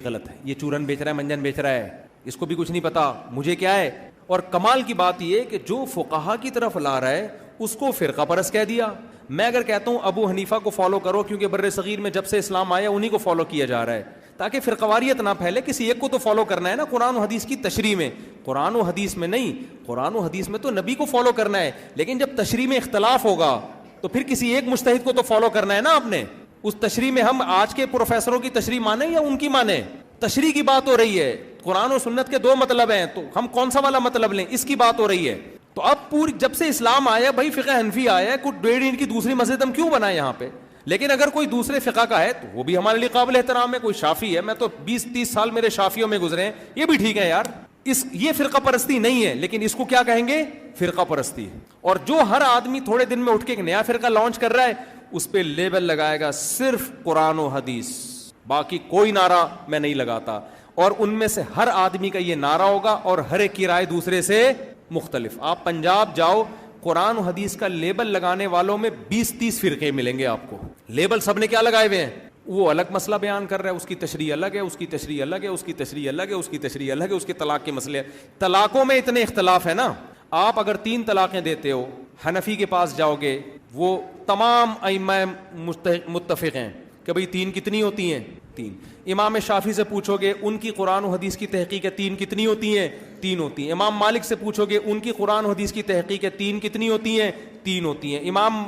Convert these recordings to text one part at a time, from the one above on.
غلط ہے, یہ چورن بیچ رہا ہے, منجن بیچ رہا ہے, اس کو بھی کچھ نہیں پتا, مجھے کیا ہے. اور کمال کی بات یہ کہ جو فقہا کی طرف لا رہا ہے اس کو فرقہ پرست کہہ دیا. میں اگر کہتا ہوں ابو حنیفہ کو فالو کرو کیونکہ بر صغیر میں جب سے اسلام آیا انہی کو فالو کیا جا رہا ہے, تاکہ فرقواریت نہ پھیلے, کسی ایک کو تو فالو کرنا ہے نا قرآن و حدیث کی تشریح میں, قرآن و حدیث میں نہیں. قرآن و حدیث میں تو نبی کو فالو کرنا ہے, لیکن جب تشریح میں اختلاف ہوگا تو پھر کسی ایک مجتہد کو تو فالو کرنا ہے نا آپ نے. اس تشریح میں ہم آج کے پروفیسروں کی تشریح مانیں یا ان کی مانیں؟ تشریح کی بات ہو رہی ہے. قرآن و سنت کے دو مطلب ہیں, تو ہم کون سا والا مطلب لیں؟ اس کی بات ہو رہی ہے. تو اب پوری جب سے اسلام آیا بھائی فقہ حنفی آیا ہے, کچھ 1.5 انچ کی دوسری مسجد ہم کیوں بنائیں یہاں پہ؟ لیکن اگر کوئی دوسرے فقہ کا ہے تو وہ بھی ہمارے لیے قابل احترام ہے. کوئی شافعی ہے, میں تو 20-30 سال میرے شافعیوں میں گزرے ہیں, یہ بھی ٹھیک ہے یار. یہ فرقہ پرستی نہیں ہے, لیکن اس کو کیا کہیں گے؟ فرقہ پرستی. اور جو ہر آدمی تھوڑے دن میں اٹھ کے ایک نیا فرقہ لانچ کر رہا ہے اس پہ لیبل لگائے گا صرف قرآن و حدیث, باقی کوئی نعرہ میں نہیں لگاتا. اور ان میں سے ہر آدمی کا یہ نعرہ ہوگا اور ہر ایک کی رائے دوسرے سے مختلف. آپ پنجاب جاؤ, قرآن و حدیث کا لیبل لگانے والوں میں 20-30 فرقے ملیں گے آپ کو. لیبل سب نے کیا لگائے ہوئے ہیں؟ وہ الگ مسئلہ بیان کر رہا ہے, اس کی تشریح الگ ہے, اس کی تشریح الگ ہے, اس کی تشریح الگ ہے, اس کی تشریح الگ ہے, اس کے طلاق کے مسئلے. طلاقوں میں اتنے اختلاف ہے نا. آپ اگر 3 طلاقیں دیتے ہو, حنفی کے پاس جاؤ گے, وہ تمام ائمہ متفق ہیں کہ بھئی 3 کتنی ہوتی ہیں؟ 3. امام شافعی سے پوچھو گے ان کی قرآن و حدیث کی تحقیق ہے 3 کتنی ہوتی ہیں؟ 3 ہوتی ہیں. امام مالک سے پوچھو گے ان کی قرآن و حدیث کی تحقیق ہے 3 کتنی ہوتی ہیں؟ 3 ہوتی ہیں. امام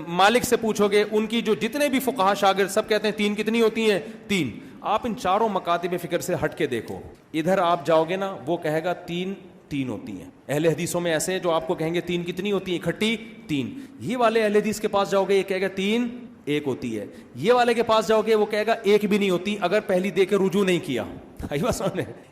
مالک سے پوچھو گے ان کی جو جتنے بھی فقہا شاگرد سب کہتے ہیں 3 کتنی ہوتی ہیں؟ 3. آپ ان چاروں مکاتب فکر سے ہٹ کے دیکھو, ادھر آپ جاؤ گے نا وہ کہے گا 3 ہوتی ہیں. اہل حدیثوں میں ایسے ہیں جو آپ کو کہیں گے 3 کتنی ہوتی ہیں اکٹھی؟ 3. یہ والے اہل حدیث کے پاس جاؤ گے یہ کہے گا 3 1 ہوتی ہے. یہ والے کے پاس جاؤ گے وہ کہے گا 1 بھی نہیں ہوتی اگر پہلی دے کے رجوع نہیں کیا.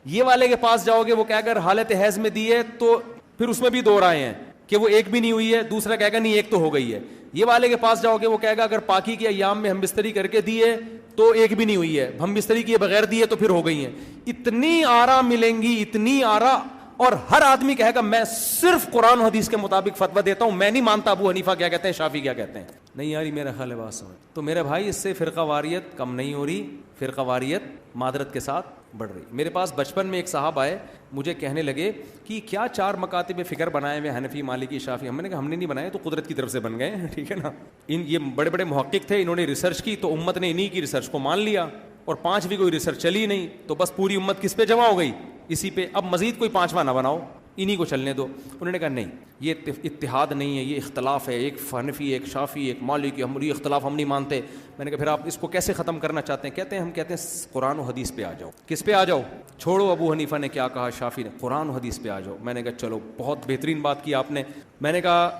یہ والے کے پاس جاؤ گے وہ کہے گا اگر حالت حیض میں دی ہے تو پھر اس میں بھی 2 رائے ہیں کہ وہ 1 بھی نہیں ہوئی ہے, دوسرا کہے گا نہیں 1 تو ہو گئی ہے. یہ والے کے پاس جاؤ گے وہ کہے گا اگر پاکی کے ایام میں ہم بستری کر کے دیے تو 1 بھی نہیں ہوئی ہے, ہم بستری کیے بغیر دیے تو پھر ہو گئی ہیں. اتنی آرا ملیں گی, اتنی آرا, اور ہر آدمی کہے گا میں صرف قرآن و حدیث کے مطابق فتویٰ دیتا ہوں, میں نہیں مانتا ابو حنیفہ کیا کہتے ہیں, شافعی کیا کہتے ہیں. نہیں یاری میرا خیال ہے بات سمجھ. تو میرے بھائی اس سے فرقہ واریت کم نہیں ہو رہی, فرقہ واریت معذرت کے ساتھ بڑھ رہی. میرے پاس بچپن میں ایک صاحب آئے, مجھے کہنے لگے کہ کیا 4 مکاتب فکر بنائے ہوئے حنفی مالکی شافعی. ہم نے کہا ہم نے نہیں بنائے, تو قدرت کی طرف سے بن گئے, ٹھیک ہے نا. یہ بڑے بڑے محقق تھے, انہوں نے ریسرچ کی تو امت نے انہی کی ریسرچ کو مان لیا, اور 5 بھی کوئی ریسرچ چلی نہیں تو بس پوری امت کس پہ جمع ہو گئی؟ اسی پہ. اب مزید کوئی 5واں نہ بناؤ, انہی کو چلنے دو. انہوں نے کہا نہیں یہ اتحاد نہیں ہے, یہ اختلاف ہے, ایک حنفی ایک شافعی ایک مالکی, ہم یہ اختلاف ہم نہیں مانتے. میں نے کہا پھر آپ اس کو کیسے ختم کرنا چاہتے ہیں؟ کہتے ہیں ہم کہتے ہیں قرآن و حدیث پہ آ جاؤ. کس پہ آ جاؤ؟ چھوڑو ابو حنیفہ نے کیا کہا, شافعی نے, قرآن و حدیث پہ آ جاؤ. میں نے کہا چلو بہت بہترین بات کی آپ نے. میں نے کہا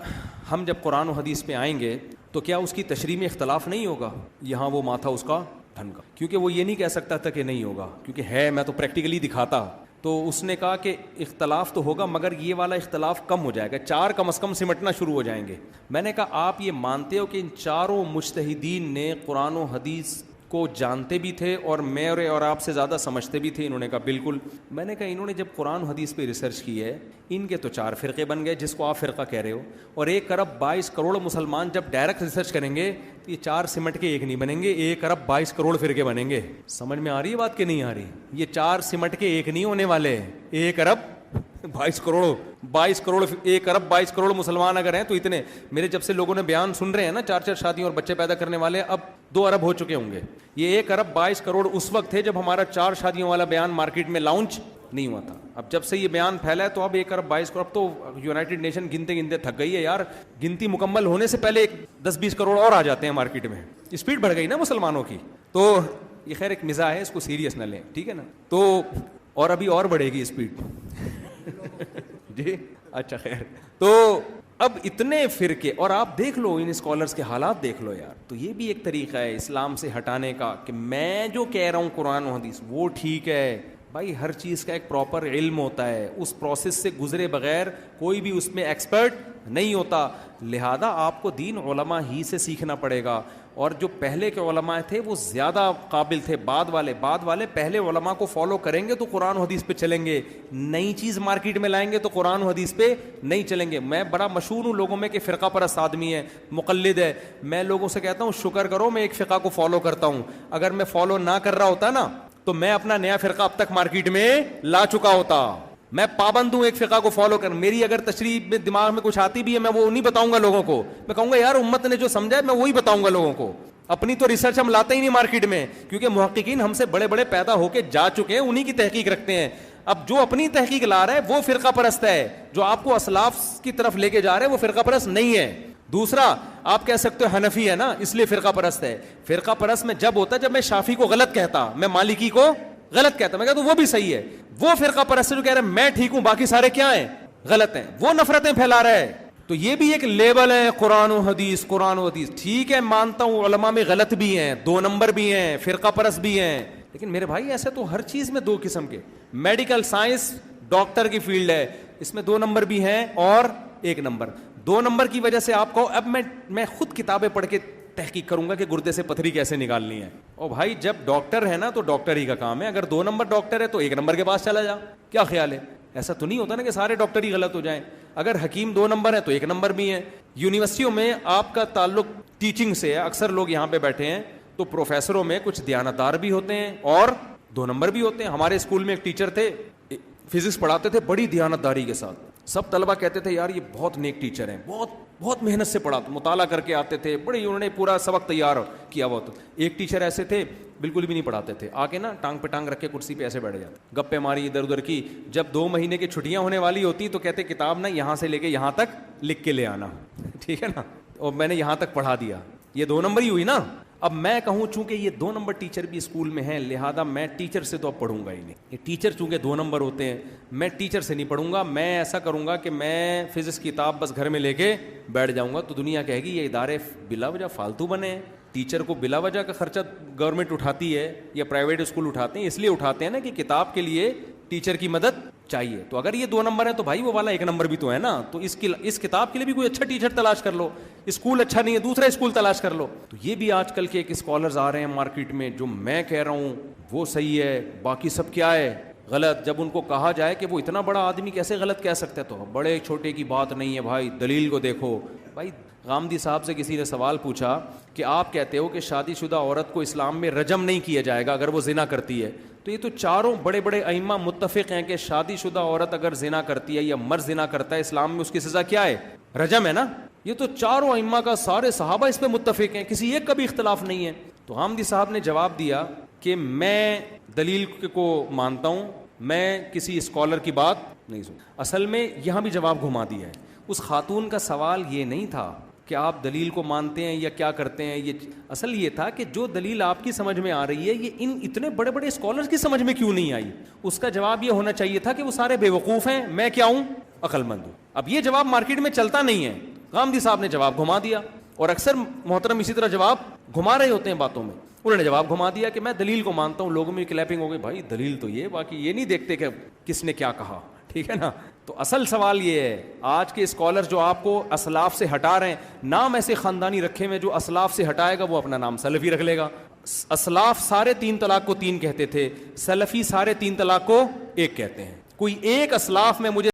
ہم جب قرآن و حدیث پہ آئیں گے تو کیا اس کی تشریح میں اختلاف نہیں ہوگا؟ یہاں وہ ماتھا اس کا ٹھنکا, کیونکہ وہ یہ نہیں کہہ سکتا تھا کہ نہیں ہوگا, کیونکہ ہے, میں تو پریکٹیکلی دکھاتا. تو اس نے کہا کہ اختلاف تو ہوگا مگر یہ والا اختلاف کم ہو جائے گا, 4 کم از کم سمٹنا شروع ہو جائیں گے. میں نے کہا آپ یہ مانتے ہو کہ ان چاروں مجتہدین نے قرآن و حدیث کو جانتے بھی تھے اور میں اور آپ سے زیادہ سمجھتے بھی تھے؟ انہوں نے کہا بالکل. میں نے کہا انہوں نے جب قرآن و حدیث پہ ریسرچ کی ہے, ان کے تو 4 فرقے بن گئے جس کو آپ فرقہ کہہ رہے ہو, اور 1 ارب 22 کروڑ مسلمان جب ڈائریکٹ ریسرچ کریں گے تو یہ 4 سمٹ کے ایک نہیں بنیں گے, 1 ارب 22 کروڑ فرقے بنیں گے. سمجھ میں آ رہی ہے بات کہ نہیں آ رہی؟ یہ 4 سمٹ کے ایک نہیں ہونے والے, 1 ارب 22 کروڑ 1 ارب 22 کروڑ مسلمان اگر ہیں تو اتنے. میرے جب سے لوگوں نے بیان سن رہے ہیں نا 4 شادیوں اور بچے پیدا کرنے والے, اب 2 ارب ہو چکے ہوں گے. یہ 1 ارب 22 کروڑ اس وقت تھے جب ہمارا 4 شادیوں والا بیان مارکیٹ میں لانچ نہیں ہوا تھا. اب جب سے یہ بیان پھیلا ہے تو اب 1 ارب 22 کروڑ, اب تو یونائٹڈ نیشن گنتے تھک گئی ہے یار. گنتی مکمل ہونے سے پہلے 10-20 کروڑ اور آ جاتے ہیں مارکیٹ میں. اسپیڈ بڑھ گئی نا مسلمانوں کی. تو یہ خیر ایک مزاح ہے, اس کو سیریس نہ لیں, ٹھیک ہے نا. تو اور ابھی اور بڑھے گی اسپیڈ جی اچھا خیر. تو اب اتنے فرقے, اور آپ دیکھ لو ان اسکالرز کے حالات دیکھ لو یار. تو یہ بھی ایک طریقہ ہے اسلام سے ہٹانے کا کہ میں جو کہہ رہا ہوں قرآن و حدیث وہ ٹھیک ہے. بھائی ہر چیز کا ایک پراپر علم ہوتا ہے, اس پروسیس سے گزرے بغیر کوئی بھی اس میں ایکسپرٹ نہیں ہوتا. لہذا آپ کو دین علماء ہی سے سیکھنا پڑے گا. اور جو پہلے کے علماء تھے وہ زیادہ قابل تھے, بعد والے پہلے علماء کو فالو کریں گے تو قرآن و حدیث پہ چلیں گے, نئی چیز مارکیٹ میں لائیں گے تو قرآن و حدیث پہ نہیں چلیں گے. میں بڑا مشہور ہوں لوگوں میں کہ فرقہ پرست آدمی ہے, مقلد ہے. میں لوگوں سے کہتا ہوں شکر کرو میں ایک فقہ کو فالو کرتا ہوں, اگر میں فالو نہ کر رہا ہوتا نا تو میں اپنا نیا فرقہ اب تک مارکیٹ میں لا چکا ہوتا. میں پابند ہوں ایک فرقہ کو فالو کر. میری اگر تشریح میں دماغ میں کچھ آتی بھی ہے میں وہ نہیں بتاؤں گا لوگوں کو. میں کہوں گا یار امت نے جو سمجھا ہے میں وہی بتاؤں گا لوگوں کو. اپنی تو ریسرچ ہم لاتے ہی نہیں مارکیٹ میں, کیونکہ محققین ہم سے بڑے بڑے پیدا ہو کے جا چکے ہیں, انہی کی تحقیق رکھتے ہیں. اب جو اپنی تحقیق لا رہا ہے وہ فرقہ پرست ہے, جو آپ کو اسلاف کی طرف لے کے جا رہا ہے وہ فرقہ پرست نہیں ہے. دوسرا, آپ کہہ سکتے ہو حنفی ہے نا اس لیے فرقہ پرست ہے. فرقہ پرست میں جب ہوتا ہے جب میں شافعی کو غلط کہتا, میں مالکی کو غلط کہتا, میں کہتا ہوں وہ بھی صحیح ہے. وہ فرقہ پرست جو کہہ رہا ہے میں ٹھیک ہوں باقی سارے کیا ہیں, غلط ہیں, وہ نفرتیں پھیلا رہا ہے. تو یہ بھی ایک لیبل ہے قرآن و حدیث, قرآن و حدیث. ٹھیک ہے مانتا ہوں علماء میں غلط بھی ہیں, 2 نمبر بھی ہیں, فرقہ پرست بھی ہیں, لیکن میرے بھائی ایسے تو ہر چیز میں 2 قسم کے. میڈیکل سائنس ڈاکٹر کی فیلڈ ہے, اس میں 2 نمبر بھی ہیں اور 1 نمبر. 2 نمبر کی وجہ سے آپ کو اب میں خود کتابیں پڑھ کے تحقیق کروں گا کہ گردے سے پتھری کیسے نکالنی ہے. او بھائی جب ڈاکٹر ہے نا تو ڈاکٹر ہی کا کام ہے, اگر 2 نمبر ڈاکٹر ہے تو 1 نمبر کے پاس چلا جا. کیا خیال ہے؟ ایسا تو نہیں ہوتا نا کہ سارے ڈاکٹر ہی غلط ہو جائیں. اگر حکیم 2 نمبر ہے تو 1 نمبر بھی ہے. یونیورسٹیوں میں آپ کا تعلق ٹیچنگ سے ہے, اکثر لوگ یہاں پہ بیٹھے ہیں تو پروفیسروں میں کچھ دیانتدار بھی ہوتے ہیں اور 2 نمبر بھی ہوتے ہیں. ہمارے اسکول میں ایک ٹیچر تھے, فزکس پڑھاتے تھے بڑی دیانتداری کے ساتھ. سب طلبہ کہتے تھے یار یہ بہت نیک ٹیچر ہیں, بہت محنت سے پڑھاتے, مطالعہ کر کے آتے تھے, بڑی انہوں نے پورا سبق تیار کیا ہوا تھا. ایک ٹیچر ایسے تھے بالکل بھی نہیں پڑھاتے تھے, آ کے نا ٹانگ پہ ٹانگ رکھ کے کرسی پہ ایسے بیٹھ جاتے, گپے ماری ادھر ادھر کی. جب 2 مہینے کی چھٹیاں ہونے والی ہوتی تو کہتے کتاب نا یہاں سے لے کے یہاں تک لکھ کے لے آنا, ٹھیک ہے نا, اور میں نے یہاں تک پڑھا دیا. یہ 2 نمبر ہی ہوئی نا. اب میں کہوں چونکہ یہ 2 نمبر ٹیچر بھی اسکول میں ہیں, لہذا میں ٹیچر سے تو اب پڑھوں گا ہی نہیں. یہ ٹیچر چونکہ 2 نمبر ہوتے ہیں, میں ٹیچر سے نہیں پڑھوں گا. میں ایسا کروں گا کہ میں فزکس کی کتاب بس گھر میں لے کے بیٹھ جاؤں گا, تو دنیا کہے گی یہ ادارے بلا وجہ فالتو بنے ہیں. ٹیچر کو بلا وجہ کا خرچہ گورنمنٹ اٹھاتی ہے یا پرائیویٹ اسکول اٹھاتے ہیں, اس لیے اٹھاتے ہیں نا کہ کتاب کے لیے ٹیچر کی مدد چاہیے. تو اگر یہ 2 نمبر ہے تو بھائی وہ والا 1 نمبر بھی تو ہے نا, تو اس کتاب کے لیے بھی کوئی اچھا ٹیچر تلاش کر لو. اسکول اچھا نہیں ہے دوسرا اسکول تلاش کر لو. تو یہ بھی آج کل کے ایک اسکالرز آ رہے ہیں مارکیٹ میں, جو میں کہہ رہا ہوں وہ صحیح ہے باقی سب کیا ہے غلط. جب ان کو کہا جائے کہ وہ اتنا بڑا آدمی کیسے غلط کہہ سکتا ہے, تو بڑے چھوٹے کی بات نہیں ہے بھائی, دلیل کو دیکھو. بھائی غامدی صاحب سے کسی نے سوال پوچھا کہ آپ کہتے ہو کہ شادی شدہ عورت کو اسلام میں رجم نہیں کیا جائے گا اگر وہ زنا کرتی ہے, تو یہ تو چاروں بڑے بڑے ائمہ متفق ہیں کہ شادی شدہ عورت اگر زنا کرتی ہے یا مرد زنا کرتا ہے اسلام میں اس کی سزا کیا ہے, رجم ہے نا. یہ تو چاروں ائمہ کا, سارے صحابہ اس پہ متفق ہیں, کسی ایک کا بھی اختلاف نہیں ہے. تو غامدی صاحب نے جواب دیا کہ میں دلیل کو مانتا ہوں, میں کسی اسکالر کی بات نہیں سن. اصل میں یہاں بھی جواب گھما دیا ہے. اس خاتون کا سوال یہ نہیں تھا کہ آپ دلیل کو مانتے ہیں یا کیا کرتے ہیں, یہ اصل یہ تھا کہ جو دلیل آپ کی سمجھ میں آ رہی ہے یہ ان اتنے بڑے بڑے اسکالرز کی سمجھ میں کیوں نہیں آئی. اس کا جواب یہ ہونا چاہیے تھا کہ وہ سارے بے وقوف ہیں, میں کیا ہوں, عقل مند ہوں. اب یہ جواب مارکیٹ میں چلتا نہیں ہے, غامدی صاحب نے جواب گھما دیا, اور اکثر محترم اسی طرح جواب گھما رہے ہوتے ہیں باتوں میں. انہوں نے جواب گھما دیا کہ میں دلیل کو مانتا ہوں, لوگوں میں کلیپنگ ہو گئی, بھائی دلیل تو یہ, باقی یہ نہیں دیکھتے کہ کس نے کیا کہا, ٹھیک ہے نا. تو اصل سوال یہ ہے, آج کے اسکالر جو آپ کو اسلاف سے ہٹا رہے ہیں, نام ایسے خاندانی رکھے ہوئے, جو اسلاف سے ہٹائے گا وہ اپنا نام سلفی رکھ لے گا. اسلاف سارے 3 طلاق کو 3 کہتے تھے, سلفی سارے 3 طلاق کو 1 کہتے ہیں. کوئی ایک اسلاف میں مجھے